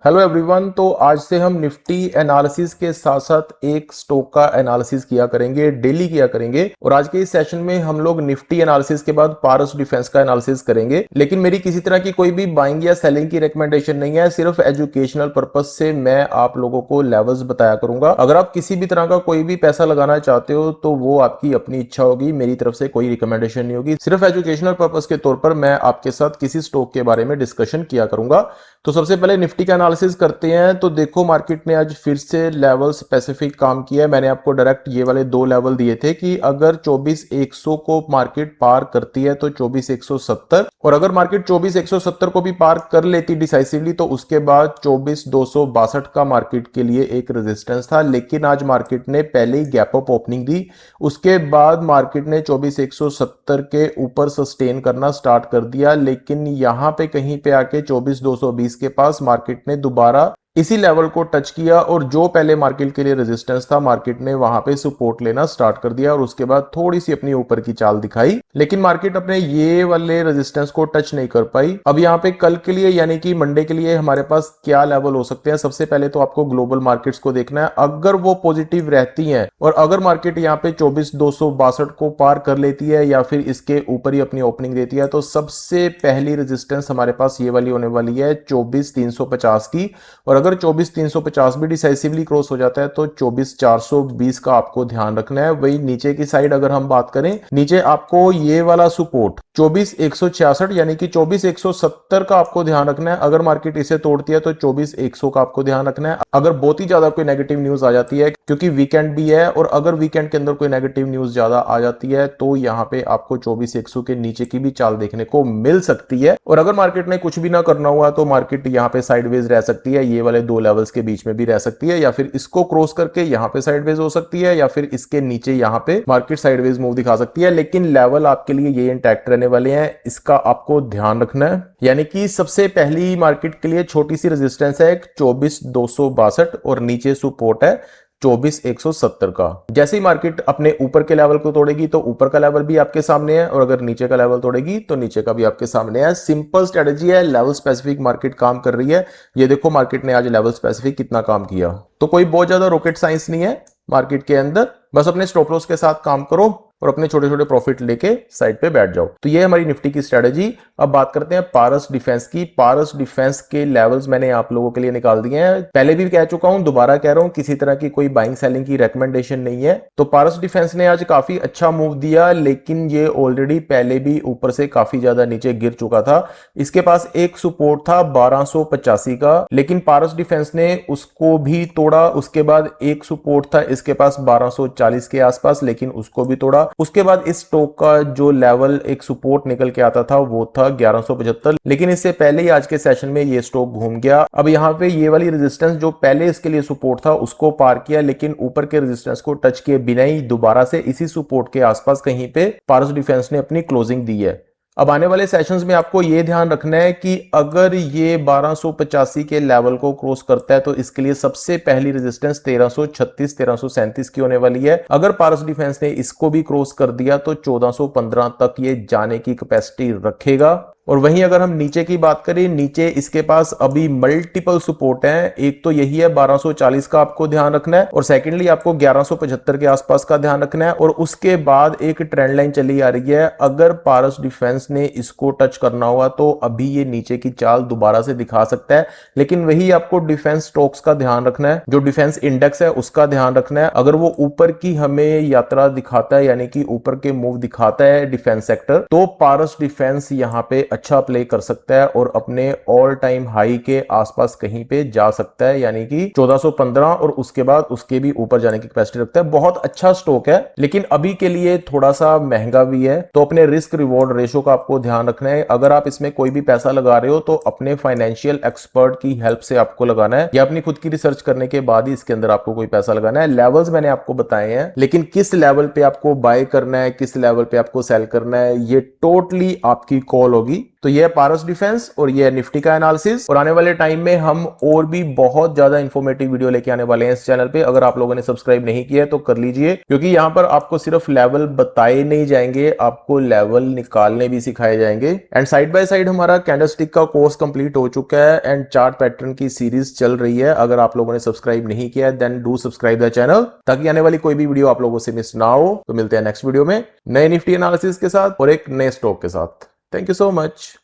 Hello everyone. तो आज से हम निफ्टी एनालिसिस के साथ साथ एक स्टॉक का एनालिसिस किया करेंगे, डेली किया करेंगे। और आज के इस सेशन में हम लोग निफ्टी एनालिसिस के बाद पारस डिफेंस का एनालिसिस करेंगे। लेकिन मेरी किसी तरह की कोई भी बाइंग या सेलिंग की रिकमेंडेशन नहीं है, सिर्फ एजुकेशनल पर्पज से मैं आप लोगों को लेवल्स बताया करूंगा। अगर आप किसी भी तरह का कोई भी पैसा लगाना चाहते हो तो वो आपकी अपनी इच्छा होगी, मेरी तरफ से कोई रिकमेंडेशन नहीं होगी। सिर्फ एजुकेशनल पर्पज के तौर पर मैं आपके साथ किसी स्टॉक के बारे में डिस्कशन किया करूंगा। तो सबसे पहले निफ्टी का एनालिसिस करते हैं। तो देखो, मार्केट ने आज फिर से लेवल स्पेसिफिक काम किया है। मैंने आपको डायरेक्ट ये वाले दो लेवल दिए थे कि अगर 24,100 को मार्केट पार करती है तो 24,170, और अगर मार्केट 24,170 को भी पार कर लेती डिसाइसिवली तो उसके बाद 24,262 का मार्केट के लिए एक रेजिस्टेंस था। लेकिन आज मार्केट ने पहले ही गैप अप ओपनिंग दी, उसके बाद मार्केट ने 24,170 के ऊपर सस्टेन करना स्टार्ट कर दिया। लेकिन यहां पे कहीं पे आके 24,220 के पास मार्केट ने दोबारा इसी लेवल को टच किया, और जो पहले मार्केट के लिए रेजिस्टेंस था मार्केट ने वहां पे सपोर्ट लेना स्टार्ट कर दिया, और उसके बाद थोड़ी सी अपनी ऊपर की चाल दिखाई। लेकिन मार्केट अपने ये वाले रेजिस्टेंस को टच नहीं कर पाई। अब यहाँ पे कल के लिए यानी कि मंडे के लिए हमारे पास क्या लेवल हो सकते हैं? सबसे पहले तो आपको ग्लोबल मार्केट्स को देखना है। अगर वो पॉजिटिव रहती हैं और अगर मार्केट यहाँ पे 24,262 को पार कर लेती है या फिर इसके ऊपर ही अपनी ओपनिंग देती है, तो सबसे पहली रेजिस्टेंस हमारे पास ये वाली होने वाली है 24,350 की। और अगर 24,350 भी डिसाइसिवली क्रॉस हो जाता है तो 24,420 का आपको ध्यान रखना है। वही नीचे की साइड अगर हम बात करें, नीचे आपको ये वाला सपोर्ट 24,166 यानी कि 24,170 का आपको ध्यान रखना है। अगर मार्केट इसे तोड़ती है तो 24,100 का आपको ध्यान रखना है। अगर बहुत ही ज्यादा कोई नेगेटिव न्यूज आ जाती है, क्योंकि वीकेंड भी है, और अगर वीकेंड के अंदर कोई नेगेटिव न्यूज ज्यादा आ जाती है तो यहाँ पे आपको 24,100 के नीचे की भी चाल देखने को मिल सकती है। और अगर मार्केट ने कुछ भी ना करना हुआ तो मार्केट यहाँ पे साइडवेज रह सकती है, ये वाले दो लेवल्स के बीच में भी रह सकती है, या फिर इसको क्रॉस करके यहाँ पे साइडवेज हो सकती है, या फिर इसके नीचे यहाँ पे मार्केट साइडवेज मूव दिखा सकती है। लेकिन लेवल आपके लिए ये इंटैक्ट रहने वाले हैं, इसका आपको ध्यान रखना है। यानी कि सबसे पहली मार्केट के लिए छोटी सी रेजिस्टेंस है 24,262 और नीचे सपोर्ट है 24,170 का। जैसे ही मार्केट अपने ऊपर के लेवल को तोड़ेगी तो ऊपर का लेवल भी आपके सामने है, और अगर नीचे का लेवल तोड़ेगी तो नीचे का भी आपके सामने है। सिंपल स्ट्रेटजी है, लेवल स्पेसिफिक मार्केट काम कर रही है। ये देखो मार्केट ने आज लेवल स्पेसिफिक कितना काम किया। तो कोई बहुत ज्यादा रॉकेट साइंस नहीं है मार्केट के अंदर, बस अपने स्टॉप लॉस के साथ काम करो और अपने छोटे छोटे प्रॉफिट लेके साइड पे बैठ जाओ। तो ये हमारी निफ्टी की स्ट्रेटजी। अब बात करते हैं पारस डिफेंस की। पारस डिफेंस के लेवल्स मैंने आप लोगों के लिए निकाल दिए हैं, पहले भी कह चुका हूं, दोबारा कह रहा हूं, किसी तरह की कोई बाइंग सेलिंग की रिकमेंडेशन नहीं है। तो पारस डिफेंस ने आज काफी अच्छा मूव दिया, लेकिन ये ऑलरेडी पहले भी ऊपर से काफी ज्यादा नीचे गिर चुका था। इसके पास एक सपोर्ट था 1285 का, लेकिन पारस डिफेंस ने उसको भी तोड़ा। उसके बाद एक सपोर्ट था इसके पास 1240 के आसपास, लेकिन उसको भी तोड़ा। उसके बाद इस स्टॉक का जो लेवल एक सपोर्ट निकल के आता था वो था 1175, लेकिन इससे पहले ही आज के सेशन में ये स्टॉक घूम गया। अब यहाँ पे ये वाली रेजिस्टेंस जो पहले इसके लिए सपोर्ट था उसको पार किया, लेकिन ऊपर के रेजिस्टेंस को टच किए बिना ही दोबारा से इसी सपोर्ट के आसपास कहीं पे पारस डिफेंस ने अपनी क्लोजिंग दी है। अब आने वाले सेशंस में आपको यह ध्यान रखना है कि अगर ये 1285 के लेवल को क्रॉस करता है तो इसके लिए सबसे पहली रेजिस्टेंस 1336 1337 की होने वाली है। अगर पारस डिफेंस ने इसको भी क्रॉस कर दिया तो 1415 तक ये जाने की कैपेसिटी रखेगा। और वहीं अगर हम नीचे की बात करें, नीचे इसके पास अभी मल्टीपल सपोर्ट हैं। एक तो यही है 1240 का आपको ध्यान रखना है, और सेकेंडली आपको 1175 के आसपास का ध्यान रखना है। और उसके बाद एक ट्रेंड लाइन चली आ रही है, अगर पारस डिफेंस ने इसको टच करना हुआ तो अभी ये नीचे की चाल दोबारा से दिखा सकता है। लेकिन वही आपको डिफेंस स्टॉक्स का ध्यान रखना है, जो डिफेंस इंडेक्स है उसका ध्यान रखना है। अगर वो ऊपर की हमें यात्रा दिखाता है, यानी कि ऊपर के मूव दिखाता है डिफेंस सेक्टर, तो पारस डिफेंस यहाँ पे अच्छा प्ले कर सकता है और अपने ऑल टाइम हाई के आसपास कहीं पे जा सकता है, यानी कि 1415, और उसके बाद उसके भी ऊपर जाने की कैपेसिटी रखता है। बहुत अच्छा स्टॉक है, लेकिन अभी के लिए थोड़ा सा महंगा भी है। तो अपने रिस्क रिवॉर्ड रेशो का आपको ध्यान रखना है। अगर आप इसमें कोई भी पैसा लगा रहे हो तो अपने फाइनेंशियल एक्सपर्ट की हेल्प से आपको लगाना है, या अपनी खुद की रिसर्च करने के बाद ही इसके अंदर आपको कोई पैसा लगाना है। लेवल्स मैंने आपको बताए हैं, लेकिन किस लेवल पे आपको बाय करना है, किस लेवल पे आपको सेल करना है, ये टोटली आपकी कॉल होगी। तो ये है पारस डिफेंस और ये है निफ्टी का एनालिसिस। और आने वाले टाइम में हम और भी बहुत ज्यादा इंफॉर्मेटिव वीडियो लेके आने वाले हैं इस चैनल पे। अगर आप लोगों ने सब्सक्राइब नहीं किया है तो कर लीजिए, क्योंकि यहाँ पर आपको सिर्फ लेवल बताए नहीं जाएंगे, आपको लेवल निकालने भी सिखाए जाएंगे। एंड साइड बाय साइड हमारा कैंडलस्टिक का कोर्स कंप्लीट हो चुका है एंड चार्ट पैटर्न की सीरीज चल रही है। अगर आप लोगों ने सब्सक्राइब नहीं किया है then do subscribe the channel, ताकि आने वाली कोई भी वीडियो आप लोगों से मिस ना हो। तो मिलते हैं नेक्स्ट वीडियो में नए निफ्टी एनालिसिस के साथ और एक नए स्टॉक के साथ। Thank you so much.